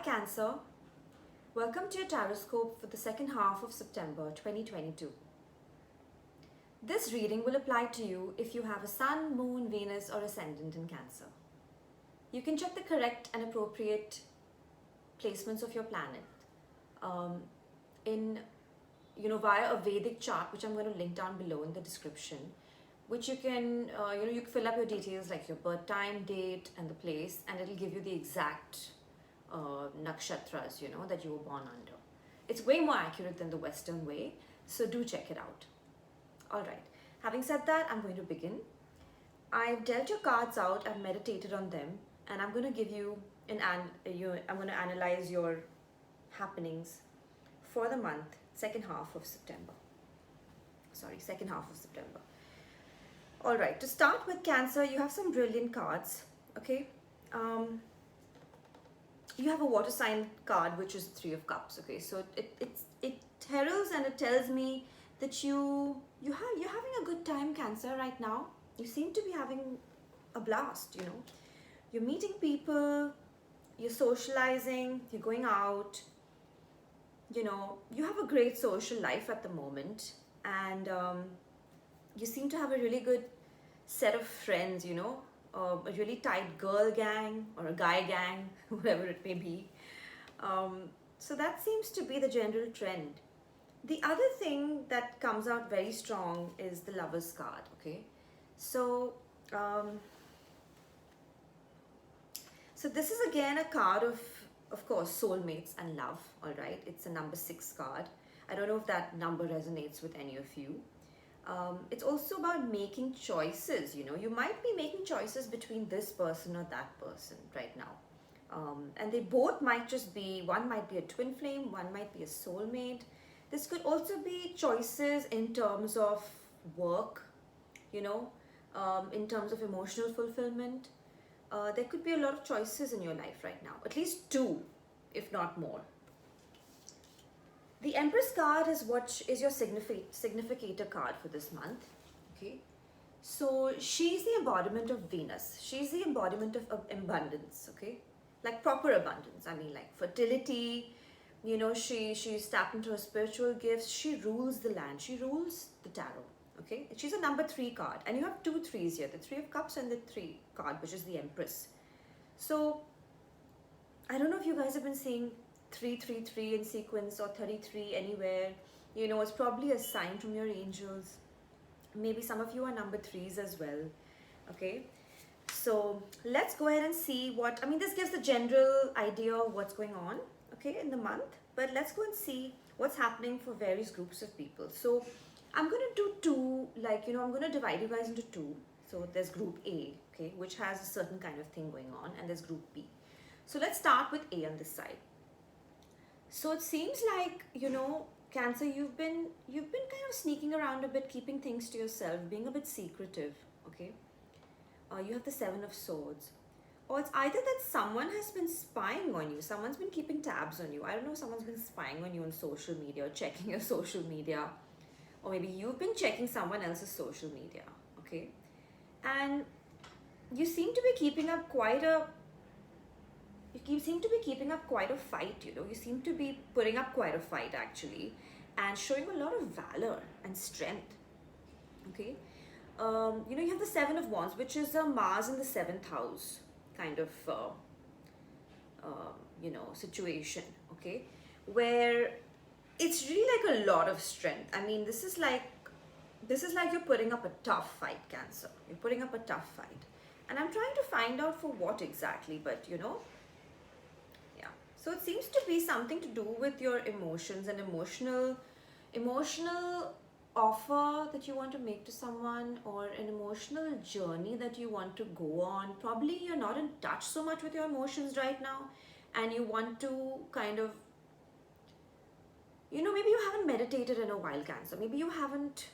Cancer. Welcome to your Taroscope for the second half of September 2022. This reading will apply to you if you have a Sun, Moon, Venus, or Ascendant in Cancer. You can check the correct and appropriate placements of your planet via a Vedic chart, which I'm going to link down below in the description, which you can you can fill up your details like your birth time, date, and the place, and it'll give you the exact nakshatras that you were born under. It's way more accurate than the Western way, so do check it out. All right, having said that, I'm going to begin. I've dealt your cards out, I've meditated on them, and I'm going to give you I'm going to analyze your happenings for the month, second half of September. All right, to start with Cancer, you have some brilliant cards, okay? You have a water sign card, which is Three of Cups, okay? So it heralds and it tells me that you're having a good time, Cancer, right now. You seem to be having a blast, You're meeting people, you're socializing, you're going out, you have a great social life at the moment, and you seem to have a really good set of friends, a really tight girl gang or a guy gang, whatever it may be. So that seems to be the general trend. The other thing that comes out very strong is the Lover's card, okay? So this is again a card of course, soulmates and love, all right? It's a number 6 card. I don't know if that number resonates with any of you. It's also about making choices, You might be making choices between this person or that person right now. And they both might just be, one might be a twin flame, one might be a soulmate. This could also be choices in terms of work, in terms of emotional fulfillment. There could be a lot of choices in your life right now, at least 2, if not more. The Empress card is your significator card for this month, okay? So she's the embodiment of Venus. She's the embodiment of abundance, okay? Like proper abundance. I mean, like fertility. She's tapped into her spiritual gifts. She rules the land. She rules the tarot, okay? She's a number 3 card, and you have 2 3s here: the 3 of Cups and the 3 card, which is the Empress. So I don't know if you guys have been seeing 333 in sequence or 33 anywhere. It's probably a sign from your angels. Maybe some of you are number 3s as well, okay? So let's go ahead and see this gives the general idea of what's going on, okay, in the month, but let's go and see what's happening for various groups of people. So I'm going to do 2, I'm going to divide you guys into 2. So there's group A, okay, which has a certain kind of thing going on, and there's group B. So let's start with A on this side. So it seems like, Cancer, you've been kind of sneaking around a bit, keeping things to yourself, being a bit secretive, okay? You have the 7 of Swords. Or it's either that someone has been spying on you, someone's been keeping tabs on you. I don't know if someone's been spying on you on social media or checking your social media. Or maybe you've been checking someone else's social media, okay? And you seem to be keeping up quite a fight, You seem to be putting up quite a fight, actually, and showing a lot of valor and strength, okay? You have the 7 of Wands, which is a Mars in the 7th house kind of, situation, okay? Where it's really like a lot of strength. I mean, this is like you're putting up a tough fight, Cancer. You're putting up a tough fight. And I'm trying to find out for what exactly, but yeah. So it seems to be something to do with your emotions and emotional offer that you want to make to someone, or an emotional journey that you want to go on. Probably you're not in touch so much with your emotions right now, and you want to kind of, maybe you haven't meditated in a while, Cancer. Maybe you haven't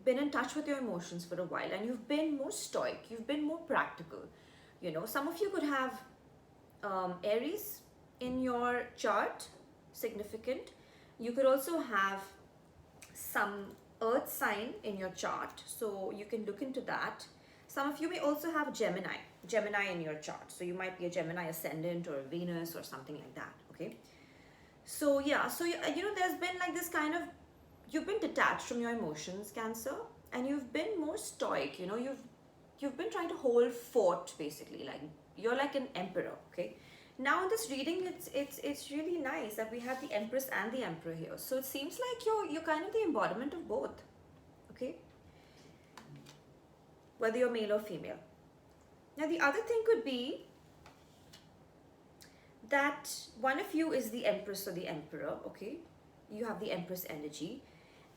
been in touch with your emotions for a while, and you've been more stoic, you've been more practical. Some of you could have Aries in your chart, significant. You could also have some earth sign in your chart, so you can look into that. Some of you may also have Gemini, Gemini in your chart. So you might be a Gemini ascendant or a Venus or something like that. Okay. So yeah, so there's been like this kind of, you've been detached from your emotions, Cancer, and you've been more stoic. You've been trying to hold fort, basically. Like, you're like an emperor. Okay. Now in this reading, it's really nice that we have the Empress and the Emperor here. So it seems like you're kind of the embodiment of both. Okay. Whether you're male or female. Now the other thing could be that one of you is the Empress or the Emperor. Okay. You have the Empress energy,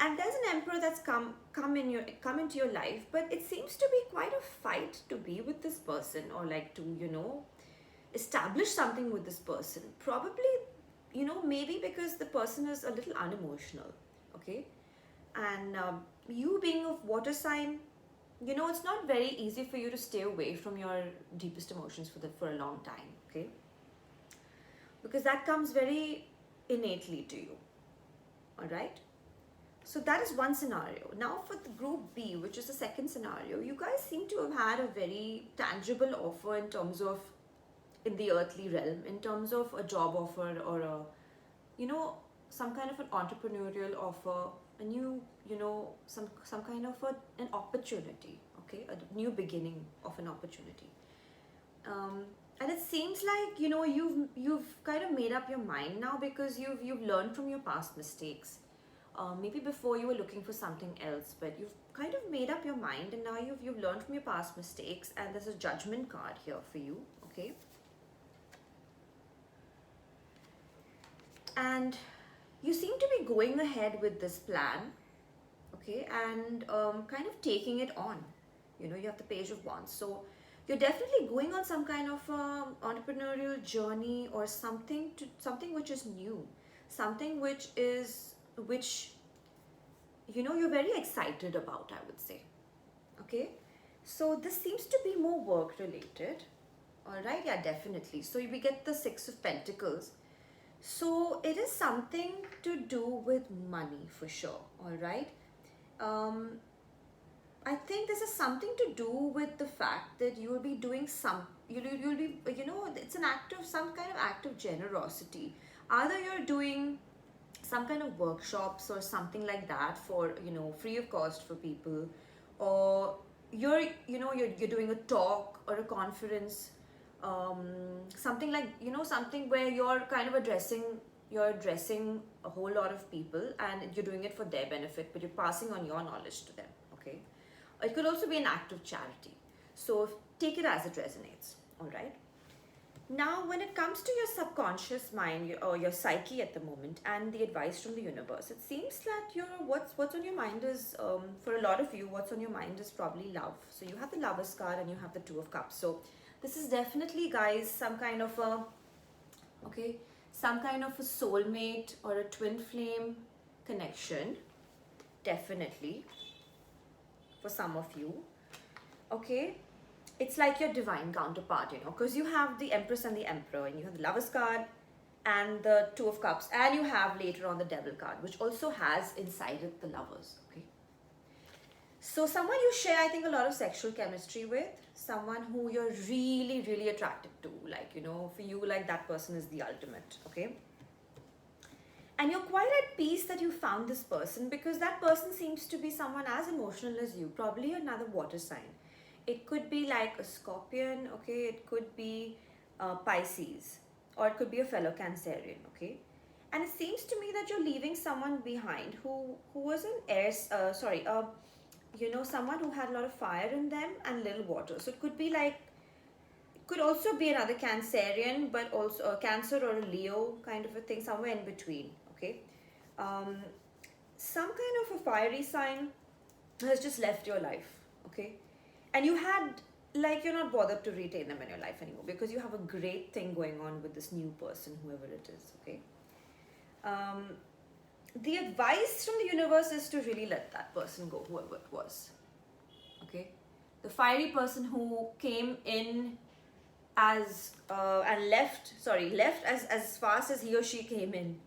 and there's an Emperor that's come into your life, but it seems to be quite a fight to be with this person, or like to establish something with this person. Probably, maybe because the person is a little unemotional. Okay. And you being of water sign, it's not very easy for you to stay away from your deepest emotions for a long time. Okay. Because that comes very innately to you. All right. So that is one scenario. Now for the group B, which is the second scenario, you guys seem to have had a very tangible offer in terms of, in the earthly realm, in terms of a job offer, or some kind of an entrepreneurial offer, a new, some kind of an opportunity. Okay, a new beginning of an opportunity. And it seems like you've kind of made up your mind now, because you've learned from your past mistakes. Maybe before you were looking for something else, but you've kind of made up your mind, and now you've learned from your past mistakes, and there's a Judgment card here for you. Okay. And you seem to be going ahead with this plan. Okay. And kind of taking it on. You have the Page of Wands. So you're definitely going on some kind of entrepreneurial journey, or something which is new, something which you're very excited about, I would say. Okay. So this seems to be more work related. All right. Yeah, definitely. So we get the Six of Pentacles. So it is something to do with money for sure. All right. I think this is something to do with the fact that you will be doing you'll be, it's an act of, some kind of act of generosity. Either you're doing some kind of workshops or something like that for, free of cost for people, or you're doing a talk or a conference, something like, something where you're kind of addressing a whole lot of people, and you're doing it for their benefit, but you're passing on your knowledge to them. Okay. It could also be an act of charity. So take it as it resonates. All right. Now, when it comes to your subconscious mind, or your psyche at the moment, and the advice from the universe, it seems that what's on your mind is, for a lot of you, what's on your mind is probably love. So you have the Lover's card and you have the Two of Cups. So this is definitely, guys, some kind of a soulmate or a twin flame connection. Definitely. For some of you. Okay. It's like your divine counterpart, because you have the Empress and the Emperor, and you have the Lover's card and the Two of Cups, and you have later on the Devil card, which also has inside it the Lovers. Okay. So someone you share, I think, a lot of sexual chemistry with, someone who you're really, really attracted to, like, for you, like, that person is the ultimate. Okay. And you're quite at peace that you found this person, because that person seems to be someone as emotional as you, probably another water sign. It could be like a Scorpion, okay? It could be Pisces, or it could be a fellow Cancerian, okay? And it seems to me that you're leaving someone behind who was an someone who had a lot of fire in them and little water. So it could be like, it could also be another Cancerian, but also a Cancer or a Leo kind of a thing, somewhere in between, okay? Some kind of a fiery sign has just left your life, okay? And you had, like, you're not bothered to retain them in your life anymore, because you have a great thing going on with this new person, whoever it is, okay? The advice from the universe is to really let that person go, whoever it was, okay? The fiery person who came in and left as fast as he or she came in,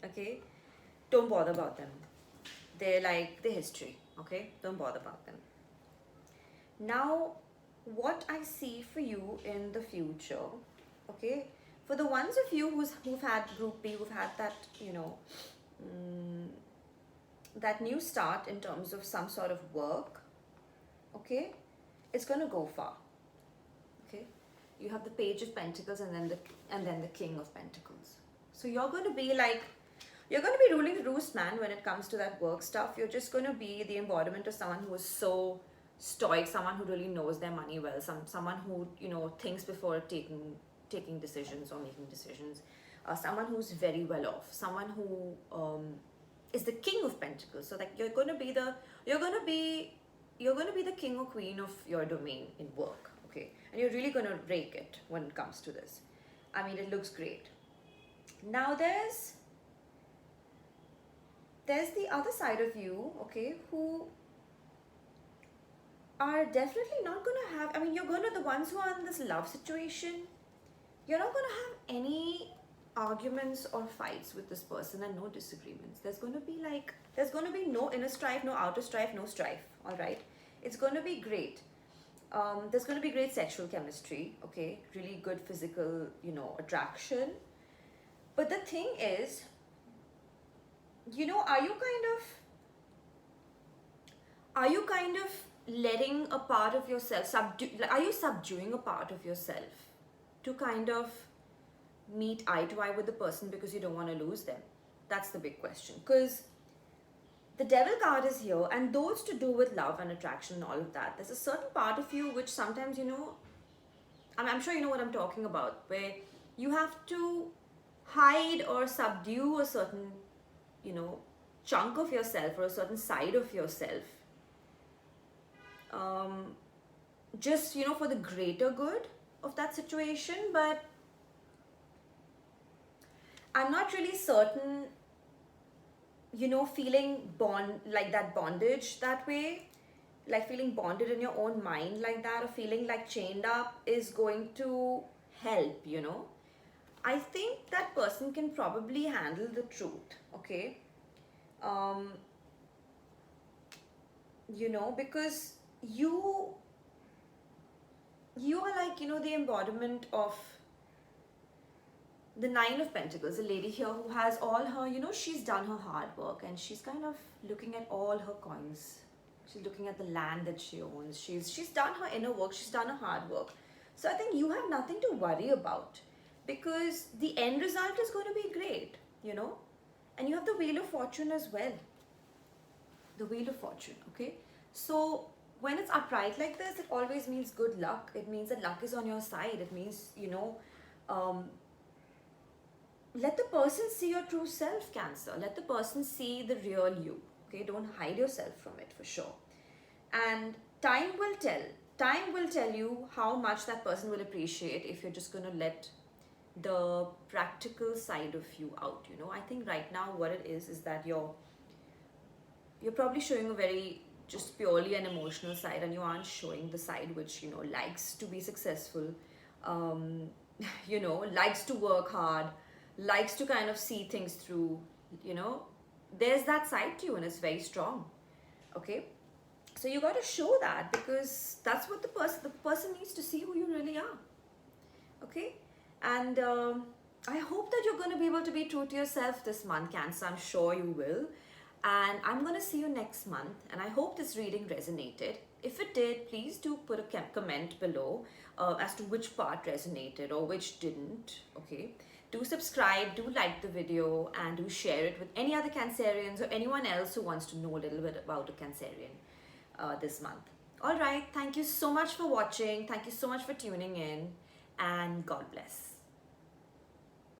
okay? Don't bother about them. They're like the history, okay? Don't bother about them. Now, what I see for you in the future, okay, for the ones of you who've had group B, who've had that, mm, that new start in terms of some sort of work, okay, it's going to go far. Okay, you have the Page of Pentacles and then the King of Pentacles. So you're going to be like, you're going to be ruling the roost, man, when it comes to that work stuff. You're just going to be the embodiment of someone who is so stoic, someone who really knows their money well, someone who, thinks before taking decisions or making decisions, someone who's very well off, someone who is the King of Pentacles. So like you're going to be the king or queen of your domain in work, okay? And you're really going to rake it when it comes to this. I mean, it looks great. Now there's the other side of you, okay, who are definitely not going to have, I mean, you're going to, the ones who are in this love situation, you're not going to have any arguments or fights with this person and no disagreements. There's going to be no inner strife, no outer strife, no strife, all right? It's going to be great. There's going to be great sexual chemistry, okay? Really good physical, attraction. But the thing is, are you kind of letting a part of yourself, are you subduing a part of yourself to kind of meet eye to eye with the person because you don't want to lose them? That's the big question. Because the Devil card is here, and those to do with love and attraction and all of that, there's a certain part of you which sometimes, I'm sure you know what I'm talking about, where you have to hide or subdue a certain, chunk of yourself or a certain side of yourself, just, for the greater good of that situation. But I'm not really certain, feeling like that bondage that way, like feeling bonded in your own mind like that, or feeling like chained up is going to help, I think that person can probably handle the truth, okay? Because you are like, the embodiment of the Nine of Pentacles, a lady here who has all her, she's done her hard work and she's kind of looking at all her coins. She's looking at the land that she owns. She's done her inner work. She's done her hard work. So I think you have nothing to worry about because the end result is going to be great, And you have the Wheel of Fortune as well. The Wheel of Fortune, okay? So when it's upright like this, it always means good luck. It means that luck is on your side. It means, let the person see your true self, Cancer. Let the person see the real you, okay? Don't hide yourself from it, for sure. And time will tell. Time will tell you how much that person will appreciate if you're just going to let the practical side of you out, I think right now what it is that you're probably showing a very just purely an emotional side, and you aren't showing the side which, likes to be successful, likes to work hard, likes to kind of see things through, there's that side to you and it's very strong, okay? So you got to show that because that's what the person needs to see who you really are, okay? And I hope that you're going to be able to be true to yourself this month, Cancer. I'm sure you will. And I'm going to see you next month. And I hope this reading resonated. If it did, please do put a comment below as to which part resonated or which didn't, okay? Do subscribe, do like the video, and do share it with any other Cancerians or anyone else who wants to know a little bit about a Cancerian this month. All right, thank you so much for watching. Thank you so much for tuning in, and God bless.